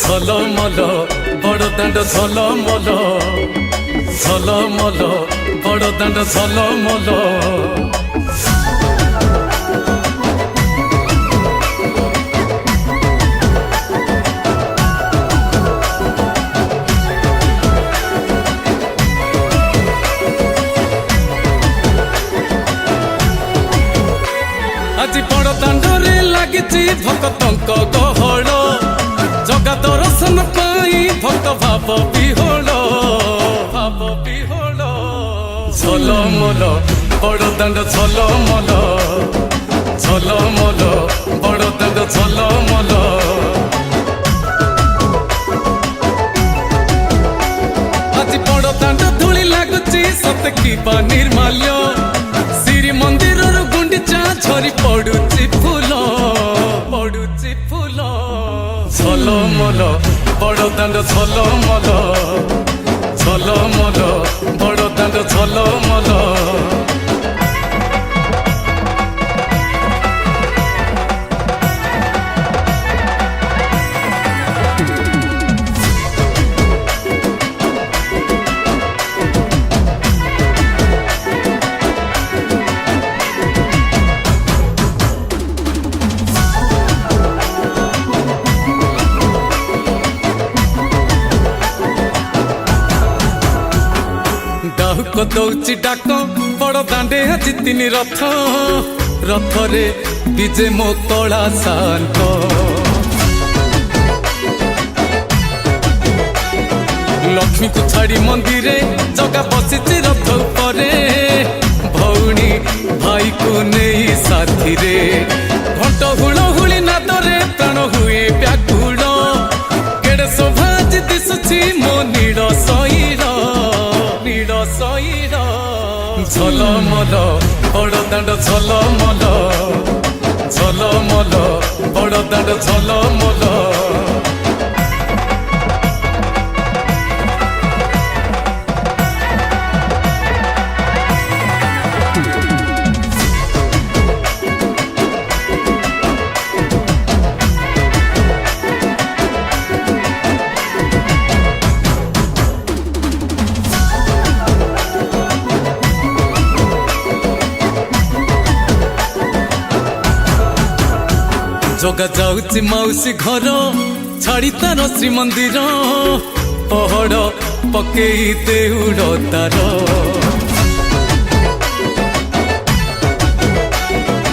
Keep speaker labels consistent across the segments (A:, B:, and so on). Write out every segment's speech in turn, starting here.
A: ঝলমল বড়দাণ্ড ঝলমল ঝলমল বড়দাণ্ড ঝলমল আজি বড়দাণ্ডরে লাগিছি ভক্তଙ୍କ গহଳ জগা দর্শন পাই ভক্ত ভাব বিহোল ঝলমল বড়দাণ্ড ঝলমল ঝলমল বড়দাণ্ড ঝলমল আজি বড়দাণ্ড ধূলি লাগুছি সতে কিবা ନିର୍ମାଲ୍ୟ ଶ୍ରୀମନ୍ଦିରରୁ ଗୁଣ୍ଡିଚା ଝରି ପଡୁଛି ଫୁଲ ଝଲମଲ ବଡ଼ଦାଣ୍ଡ ଝଲମଲ ଝଲମଲ ବଡ଼ଦାଣ୍ଡ ଝଲମଲ ডাক দৌছি ডাক বড়দাণ্ডে আଜି ତିନି ରଥ ରଥରେ ବିଜେ ମୋ କଳା ଶାନ୍ତ ଲକ୍ଷ୍ମୀକୁ ଛାଡ଼ି ମନ୍ଦିରେ ଜଗା ବସିଛି ରଥ ଉପରେ ଭଉଣୀ ଭାଇକୁ ନେଇ ସାଥିରେ ଘଣ୍ଟ ହୁଳହୁଳି ନାଦରେ ପ୍ରାଣ ହୁଏ ବ୍ୟାକୁଳ କେଡ଼େ ଶୋଭା ଆଜି ଦିଶୁଛି ମୋ ନୀଳ ଶୈଳ ঝলমল বড়দাণ্ড ঝলমল ঝলমল বড়দাণ্ড ঝলমল জগা যাଉଛି ମାଉସୀ ଘର ଛାଡ଼ି ତାର ଶ୍ରୀମନ୍ଦିର ପହଡ଼ ପକେଇ ଦେଉଳ ତାର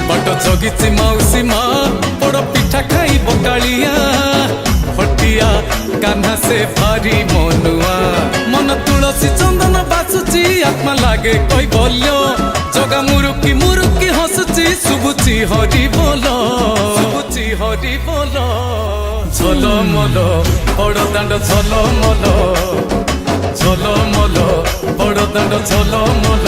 A: ବାଟ ଜଗିଛି ମାଉସୀ ମା ବଡ଼ ପିଠା ଖାଇବ କାଳିଆ ହଟିଆ କାହ୍ନା ସେ ଭାରି ମନୁଆ ମନ ତୁଳସୀ ଚନ୍ଦନ ବାସୁଛି ଆତ୍ମା ଲାଗେ କୈବଲ୍ୟ ଜଗା ମୁରୁକି ମୁରୁକି ହସୁଛି ଶୁଭୁଛି ହରି ବୋଲ হরি বল ঝলমল বড়দাণ্ড ঝলমল ঝলমল বড়দাণ্ড ঝলমল